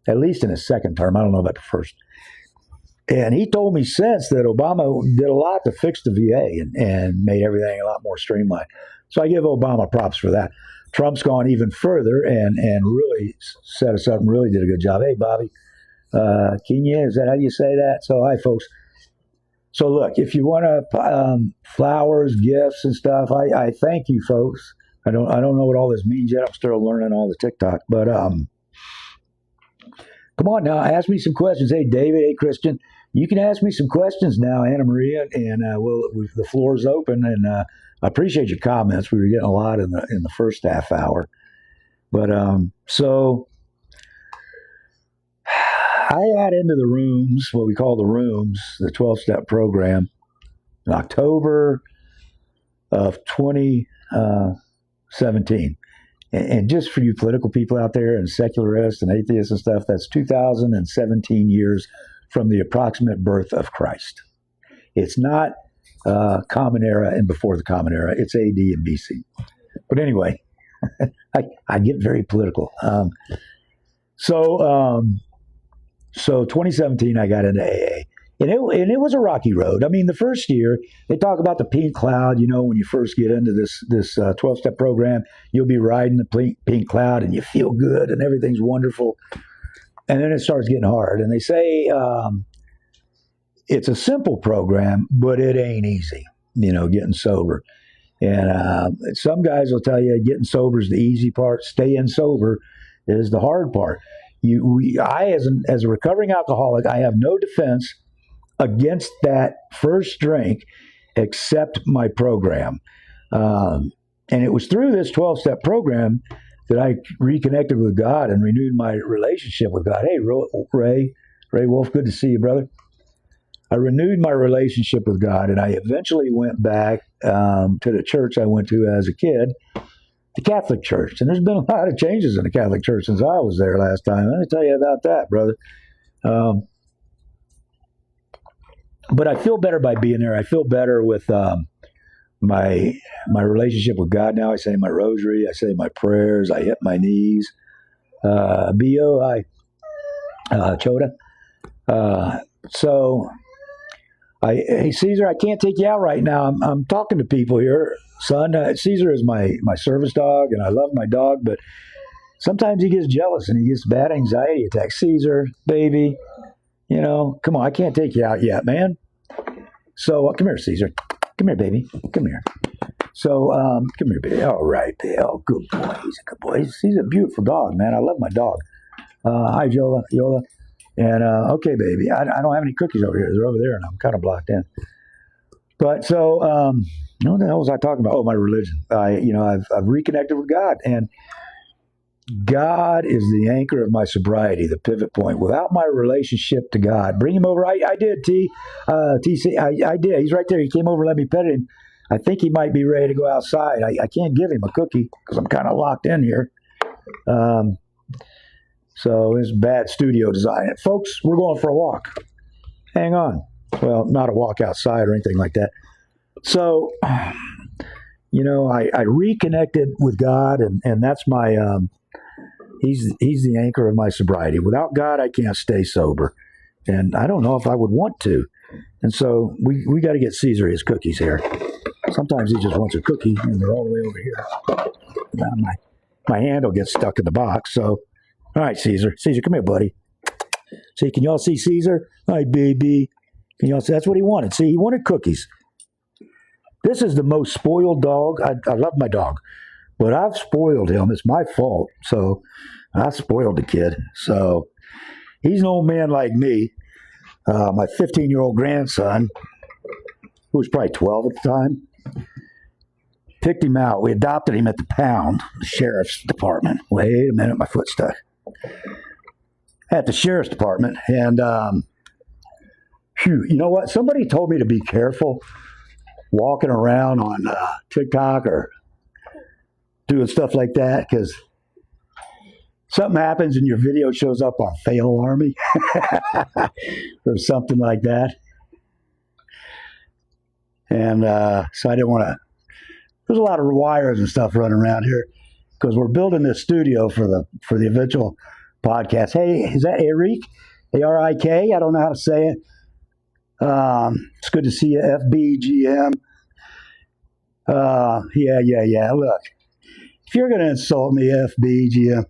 at least in his second term. I don't know about the first. And he told me since that Obama did a lot to fix the VA and made everything a lot more streamlined. So I give Obama props for that. Trump's gone even further and really set us up and really did a good job. Hey, Bobby, Kenya, is that how you say that? So, hi, folks. So, look, if you want flowers, gifts, and stuff, I thank you, folks. I don't know what all this means yet. I'm still learning all the TikTok, but come on now, ask me some questions. Hey, David, hey, Christian, you can ask me some questions now, Anna Maria, and the floor's open. And I appreciate your comments. We were getting a lot in the first half hour, but so I got into the rooms, what we call the rooms, the 12-step program, in October of 2017. And just for you political people out there and secularists and atheists and stuff, that's 2017 years from the approximate birth of Christ. It's not Common Era and before the Common Era. It's AD and BC. But anyway, I get very political. So 2017, I got into AA. And it was a rocky road. I mean, the first year, they talk about the pink cloud. When you first get into this 12-step program, you'll be riding the pink cloud and you feel good and everything's wonderful. And then it starts getting hard. And they say it's a simple program, but it ain't easy, getting sober. And some guys will tell you getting sober is the easy part. Staying sober is the hard part. As a recovering alcoholic, I have no defense against that first drink except my program. And it was through this 12-step program that I reconnected with God and renewed my relationship with God. Hey, Ray Wolf, good to see you, brother. I renewed my relationship with God, and I eventually went back to the church I went to as a kid, the Catholic Church. And there's been a lot of changes in the Catholic Church since I was there last time. Let me tell you about that, brother. But I feel better by being there. I feel better with my relationship with God now. I say my rosary. I say my prayers. I hit my knees. B.O. Choda. Hey, Caesar, I can't take you out right now. I'm talking to people here, son. Caesar is my service dog, and I love my dog, but sometimes he gets jealous and he gets bad anxiety attacks. Caesar, baby, come on, I can't take you out yet, man. So come here, Caesar. Come here, baby. Come here. So come here, baby. All right, Bill. Good boy. He's a good boy. He's a beautiful dog, man. I love my dog. Hi, Yola. And okay, baby. I don't have any cookies over here. They're over there, and I'm kind of blocked in. But so, what the hell was I talking about? Oh, my religion. I've reconnected with God, and God is the anchor of my sobriety, the pivot point. Without my relationship to God, bring him over. I did, TC. I did. He's right there. He came over, let me pet him. I think he might be ready to go outside. I can't give him a cookie because I'm kind of locked in here. So it's bad studio design. Folks, we're going for a walk. Hang on. Well, not a walk outside or anything like that. So, I reconnected with God, and that's my, he's the anchor of my sobriety. Without God, I can't stay sober. And I don't know if I would want to. And so we got to get Caesar his cookies here. Sometimes he just wants a cookie, and they're all the way over here. Now my hand will get stuck in the box. So, all right, Caesar, come here, buddy. See, can y'all see Caesar? Hi, baby. Can y'all see? That's what he wanted. See, he wanted cookies. This is the most spoiled dog. I love my dog, but I've spoiled him. It's my fault. So I spoiled the kid. So he's an old man like me. My 15-year-old grandson, who was probably 12 at the time, picked him out. We adopted him at the pound, the sheriff's department. Wait a minute, my foot's stuck. at the sheriff's department. And you know what? Somebody told me to be careful walking around on TikTok or doing stuff like that, because something happens and your video shows up on Fail Army or something like that. And so I didn't want to. There's a lot of wires and stuff running around here because we're building this studio for the eventual podcast. Hey, is that Eric? A-R-I-K? I don't know how to say it. It's good to see you, FBGM. Yeah. Look, if you're going to insult me, FBGM,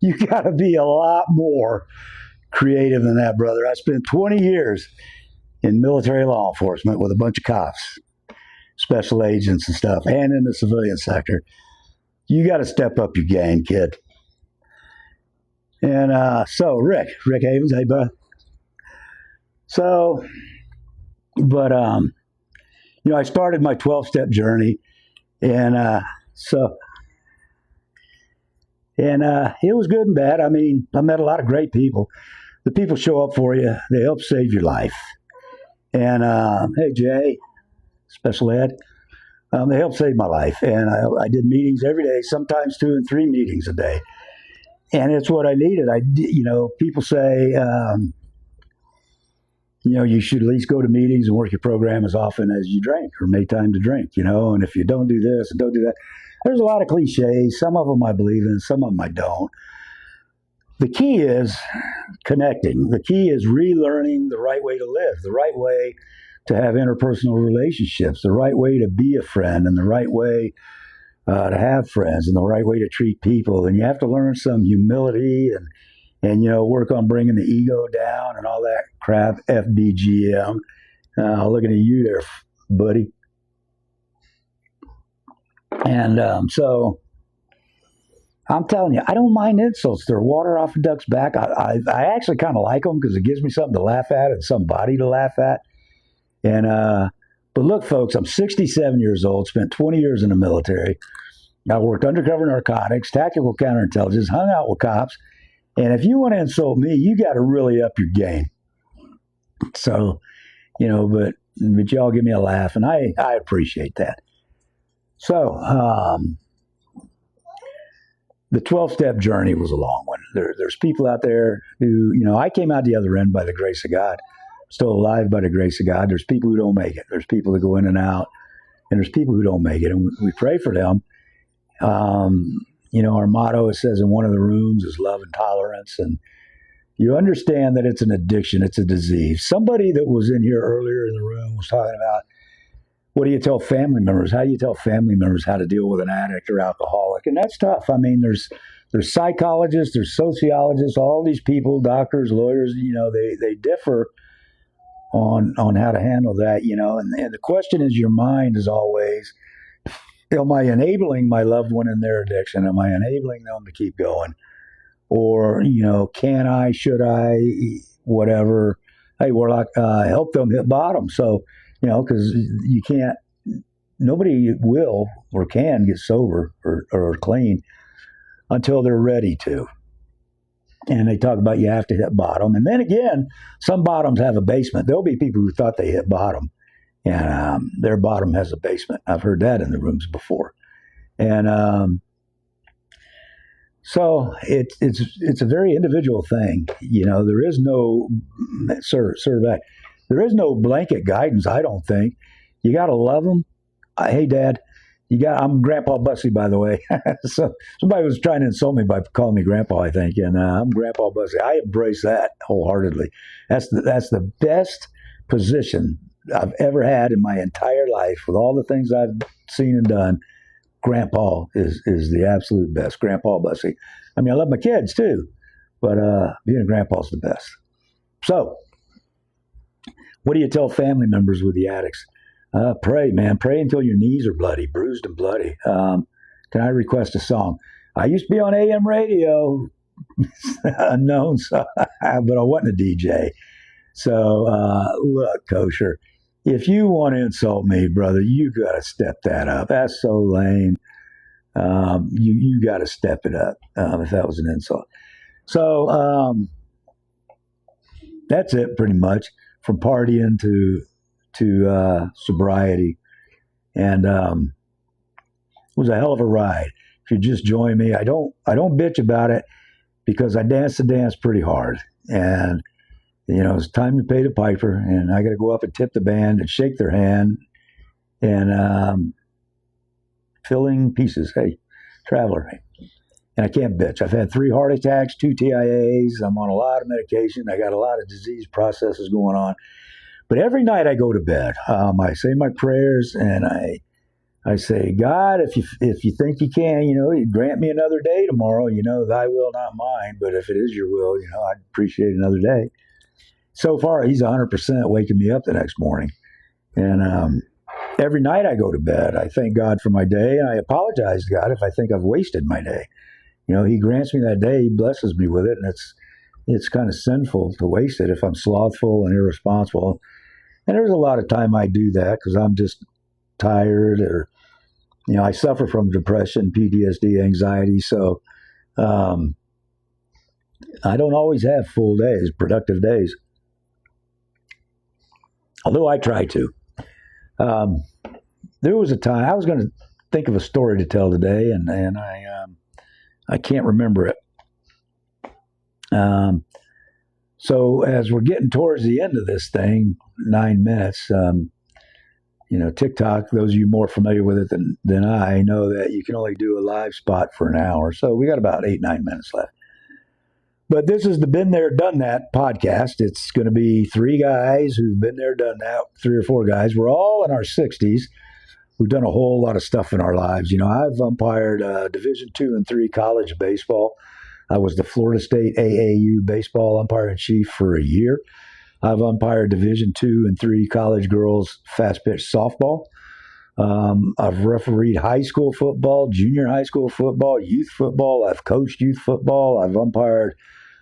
you got to be a lot more creative than that, brother. I spent 20 years in military law enforcement with a bunch of cops, special agents and stuff, and in the civilian sector. You got to step up your game, kid. And so Rick Havens, hey, bud. So, but I started my 12-step journey, and it was good and bad. I mean, I met a lot of great people. The people show up for you. They help save your life. And hey, Jay, special ed, they helped save my life. And I did meetings every day, sometimes 2 and 3 meetings a day. And it's what I needed. People say, you should at least go to meetings and work your program as often as you drink or make time to drink, and if you don't do this and don't do that. There's a lot of cliches. Some of them I believe in, some of them I don't. The key is connecting. The key is relearning the right way to live, the right way to have interpersonal relationships, the right way to be a friend, and the right way to have friends, and the right way to treat people. And you have to learn some humility and work on bringing the ego down and all that crap. FBGM. Looking at you there, buddy. And so I'm telling you, I don't mind insults. They're water off a duck's back. I actually kind of like them because it gives me something to laugh at and somebody to laugh at. And but look, folks, I'm 67 years old, spent 20 years in the military. I worked undercover narcotics, tactical counterintelligence, hung out with cops. And if you want to insult me, you got to really up your game. So, but y'all give me a laugh, and I appreciate that. So, the 12-step journey was a long one. There's people out there who, I came out the other end by the grace of God, still alive by the grace of God. There's people who don't make it. There's people that go in and out, and there's people who don't make it, and we pray for them. Our motto, it says in one of the rooms, is love and tolerance, and you understand that it's an addiction, it's a disease. Somebody that was in here earlier in the room was talking about, what do you tell family members? How do you tell family members how to deal with an addict or alcoholic? And that's tough. I mean, there's psychologists, there's sociologists, all these people, doctors, lawyers, they differ on how to handle that, and the question is, your mind is always, am I enabling my loved one in their addiction? Am I enabling them to keep going? Or, can I, should I, whatever, hey, Warlock, help them hit bottom. So, because you can't, nobody will or can get sober or clean until they're ready to. And they talk about you have to hit bottom. And then again, some bottoms have a basement. There'll be people who thought they hit bottom, and their bottom has a basement. I've heard that in the rooms before. And so it's a very individual thing. There is no, there is no blanket guidance, I don't think. You got to love them. Hey, Dad, I'm Grandpa Bussy, by the way. So somebody was trying to insult me by calling me Grandpa, I think, and I'm Grandpa Bussy. I embrace that wholeheartely. That's the best position I've ever had in my entire life. With all the things I've seen and done, Grandpa is the absolute best. Grandpa Bussy. I mean, I love my kids too, but being a grandpa's the best. So, what do you tell family members with the addicts? Pray, man. Pray until your knees are bloody, bruised and bloody. Can I request a song? I used to be on AM radio, unknown, so, but I wasn't a DJ. So, look, Kosher, if you want to insult me, brother, you got to step that up. That's so lame. You got to step it up if that was an insult. So, that's it pretty much, from partying to sobriety. And it was a hell of a ride. If you just join me, I don't bitch about it because I dance the dance pretty hard. And it's time to pay the piper, and I got to go up and tip the band and shake their hand and filling pieces. Hey, traveler. And I can't bitch. I've had 3 heart attacks, 2 TIAs. I'm on a lot of medication. I got a lot of disease processes going on. But every night I go to bed, I say my prayers, and I say, God, if you think you can, you grant me another day tomorrow. Thy will, not mine. But if it is your will, I'd appreciate another day. So far, he's 100% waking me up the next morning. And every night I go to bed, I thank God for my day, and I apologize to God if I think I've wasted my day. He grants me that day, he blesses me with it, and it's kind of sinful to waste it if I'm slothful and irresponsible. And there's a lot of time I do that because I'm just tired, or I suffer from depression, PTSD, anxiety. So I don't always have full days, productive days. Although I try to. There was a time I was going to think of a story to tell today, and I can't remember it. So as we're getting towards the end of this thing, 9 minutes, TikTok, those of you more familiar with it than I know that you can only do a live spot for an hour. So we got about 8, 9 minutes left. But this is the Been There, Done That podcast. It's going to be 3 guys who've been there, done that, 3 or 4 guys. We're all in our 60s. We've done a whole lot of stuff in our lives. I've umpired Division II and III college baseball. I was the Florida State AAU baseball umpire-in-chief for a year. I've umpired Division II and III college girls fast-pitch softball. I've refereed high school football, junior high school football, youth football. I've coached youth football. I've umpired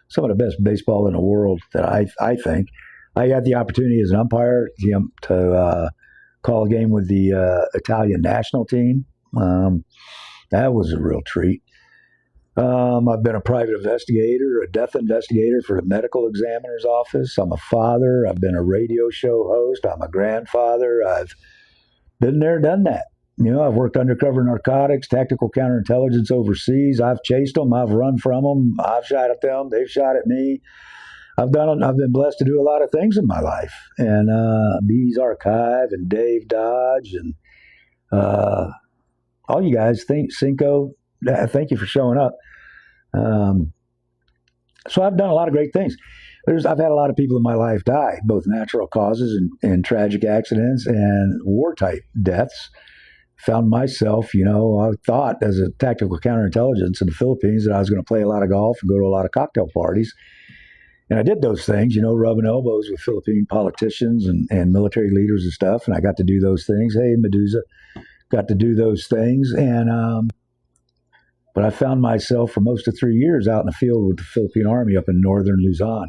some of the best baseball in the world that I think. I had the opportunity as an umpire to call a game with the Italian national team. That was a real treat. I've been a private investigator, a death investigator for the medical examiner's office. I'm a father. I've been a radio show host. I'm a grandfather. I've been there, done that. I've worked undercover narcotics, tactical counterintelligence overseas. I've chased them. I've run from them. I've shot at them. They've shot at me. I've been blessed to do a lot of things in my life. And Bees Archive and Dave Dodge and all you guys, Cinco, thank you for showing up. So I've done a lot of great things. I've had a lot of people in my life die, both natural causes and tragic accidents and war-type deaths. Found myself, I thought as a tactical counterintelligence in the Philippines that I was going to play a lot of golf and go to a lot of cocktail parties. And I did those things, rubbing elbows with Philippine politicians and military leaders and stuff. And I got to do those things. Hey, Medusa, got to do those things. And but I found myself for most of 3 years out in the field with the Philippine Army up in northern Luzon.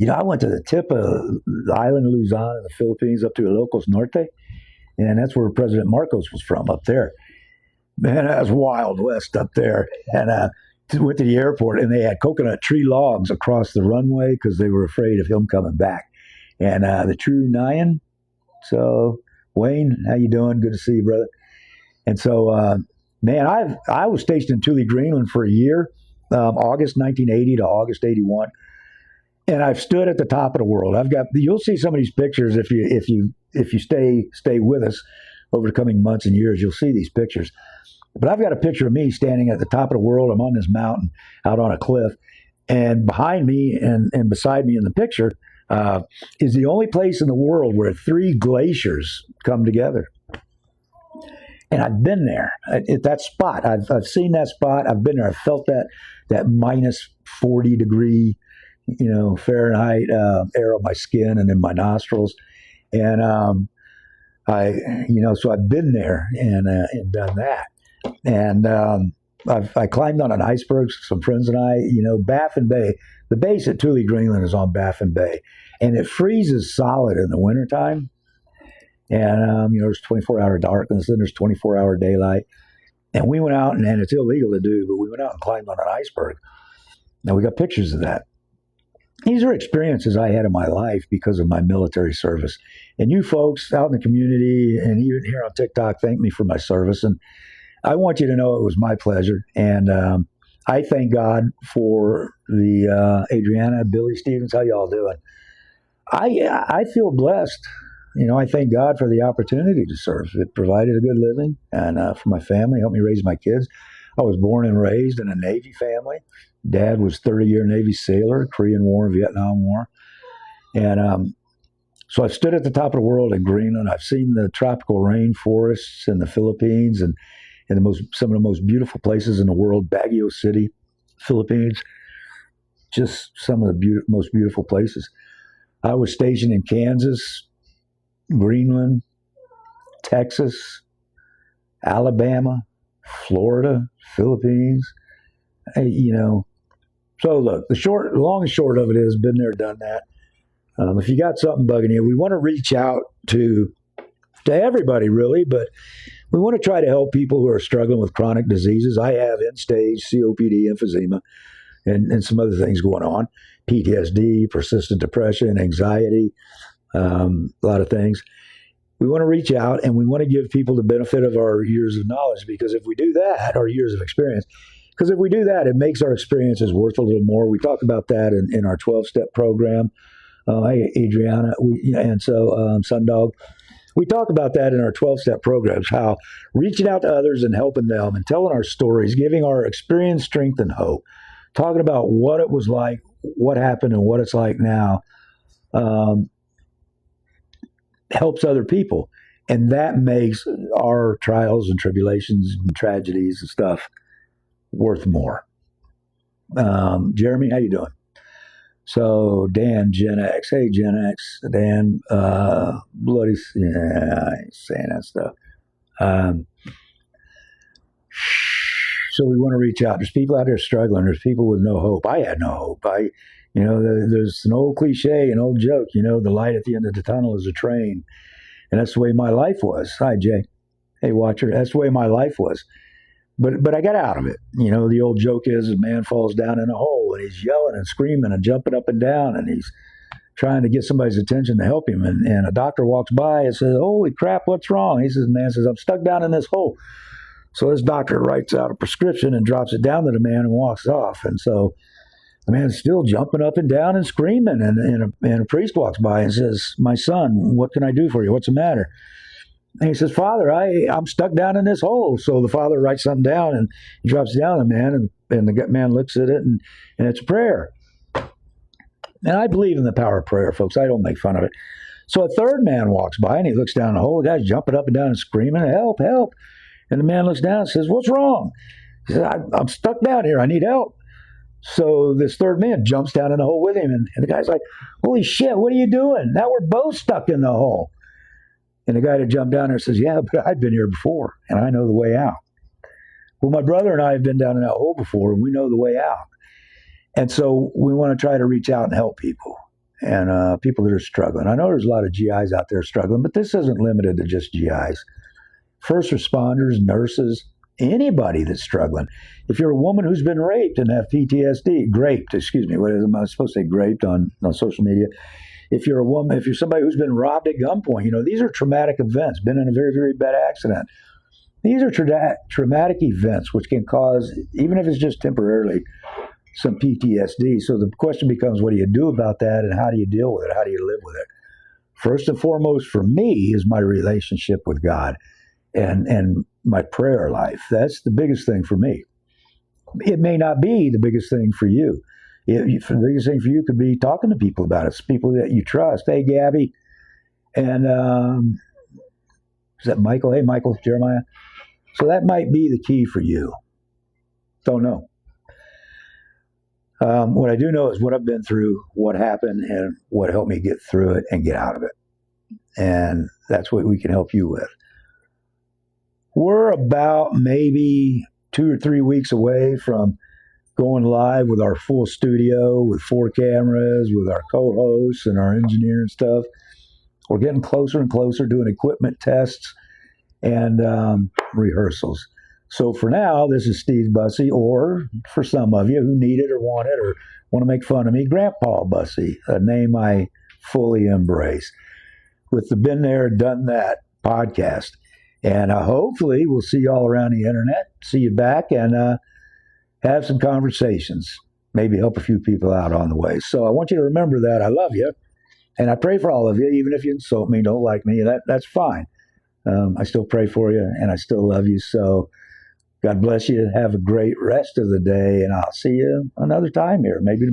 I went to the tip of the island of Luzon in the Philippines up to Ilocos Norte. And that's where President Marcos was from, up there. Man, that was Wild West up there. And went to the airport, and they had coconut tree logs across the runway because they were afraid of him coming back. And the True Nyan. So, Wayne, how you doing? Good to see you, brother. And so, man, I was stationed in Thule, Greenland for a year, August 1980 to August 81. And I've stood at the top of the world. You'll see some of these pictures if you stay with us over the coming months and years. You'll see these pictures. But I've got a picture of me standing at the top of the world. I'm on this mountain out on a cliff, and behind me and beside me in the picture is the only place in the world where 3 glaciers come together. And I've been there at that spot. I've seen that spot. I've been there. I've felt that minus 40 degree Fahrenheit air on my skin and in my nostrils. And so I've been there and done that. And I climbed on an iceberg, some friends and I, Baffin Bay. The base at Thule, Greenland is on Baffin Bay. And it freezes solid in the wintertime. And, there's 24-hour darkness, and there's 24-hour daylight. And we went out, and it's illegal to do, but we went out and climbed on an iceberg. Now, we got pictures of that. these are experiences I had in my life because of my military service. And you folks out in the community and even here on TikTok, thank me for my service. And I want you to know it was my pleasure. And I thank God for the Adriana, Billy Stevens. How y'all doing? I feel blessed. I thank God for the opportunity to serve. It provided a good living and for my family, helped me raise my kids. I was born and raised in a Navy family. Dad was 30-year Navy sailor, Korean War, Vietnam War. And so I stood at the top of the world in Greenland. I've seen the tropical rainforests in the Philippines and some of the most beautiful places in the world, Baguio City, Philippines, just some of the most beautiful places. I was stationed in Kansas, Greenland, Texas, Alabama, Florida, Philippines. So look, the long and short of it is, been there, done that. If you got something bugging you, we want to reach out to everybody really, but we want to try to help people who are struggling with chronic diseases. I have end-stage COPD, emphysema, and some other things going on, PTSD, persistent depression, anxiety, a lot of things. We want to reach out and we want to give people the benefit of our years of knowledge, because if we do that, our years of experience, because if we do that, it makes our experiences worth a little more. We talk about that in our 12-step program. Hey, Adriana, Sundog, we talk about that in our 12-step programs, how reaching out to others and helping them and telling our stories, giving our experience, strength, and hope, talking about what it was like, what happened, and what it's like now, helps other people. And that makes our trials and tribulations and tragedies and stuff worth more. Jeremy, how you doing? So Dan, Gen X. Hey, Gen X. Dan, bloody, yeah, I ain't saying that stuff. So we want to reach out. There's people out there struggling. There's people with no hope. I had no hope. There's an old cliche, an old joke, the light at the end of the tunnel is a train. And that's the way my life was. Hi, Jay. Hey, watcher. That's the way my life was. But I got out of it. The old joke is a man falls down in a hole and he's yelling and screaming and jumping up and down and he's trying to get somebody's attention to help him. And a doctor walks by and says, "Holy crap, what's wrong?" Man says, "I'm stuck down in this hole." So this doctor writes out a prescription and drops it down to the man and walks off. And so the man's still jumping up and down and screaming. And a priest walks by and says, "My son, what can I do for you? What's the matter?" And he says, "Father, I'm stuck down in this hole." So the father writes something down and he drops it down to the man, and the man looks at it, and it's a prayer. And I believe in the power of prayer, folks. I don't make fun of it. So a third man walks by and he looks down the hole. The guy's jumping up and down and screaming, "Help, help." And the man looks down and says, "What's wrong?" He says, I'm stuck down here. I need help." So this third man jumps down in the hole with him. And the guy's like, "Holy shit, what are you doing? Now we're both stuck in the hole." And the guy that jumped down there says, "Yeah, but I've been here before, and I know the way out." Well, my brother and I have been down in that hole before, and we know the way out. And so we want to try to reach out and help people, and people that are struggling. I know there's a lot of GIs out there struggling, but this isn't limited to just GIs. First responders, nurses, anybody that's struggling. If you're a woman who's been raped and have PTSD, what am I supposed to say, graped on social media? If you're a woman, if you're somebody who's been robbed at gunpoint, these are traumatic events, been in a very, very bad accident. These are traumatic events which can cause, even if it's just temporarily, some PTSD. So the question becomes, what do you do about that, and how do you deal with it? How do you live with it? First and foremost for me is my relationship with God and my prayer life. That's the biggest thing for me. It may not be the biggest thing for you. The biggest thing for you could be talking to people about it. It's people that you trust. Hey, Gabby. And is that Michael? Hey, Michael, Jeremiah. So that might be the key for you. Don't know. What I do know is what I've been through, what happened, and what helped me get through it and get out of it. And that's what we can help you with. We're about maybe 2 or 3 weeks away from going live with our full studio, with 4 cameras, with our co-hosts and our engineer and stuff. We're getting closer and closer, doing equipment tests and rehearsals. So for now, this is Steve Bussey, or for some of you who need it or want it or want to make fun of me, Grandpa Bussey, a name I fully embrace, with the Been There, Done That podcast. And hopefully we'll see you all around the internet, see you back, and have some conversations, maybe help a few people out on the way. So I want you to remember that I love you, and I pray for all of you, even if you insult me, don't like me, that's fine. I still pray for you, and I still love you. So God bless you. Have a great rest of the day, and I'll see you another time here, maybe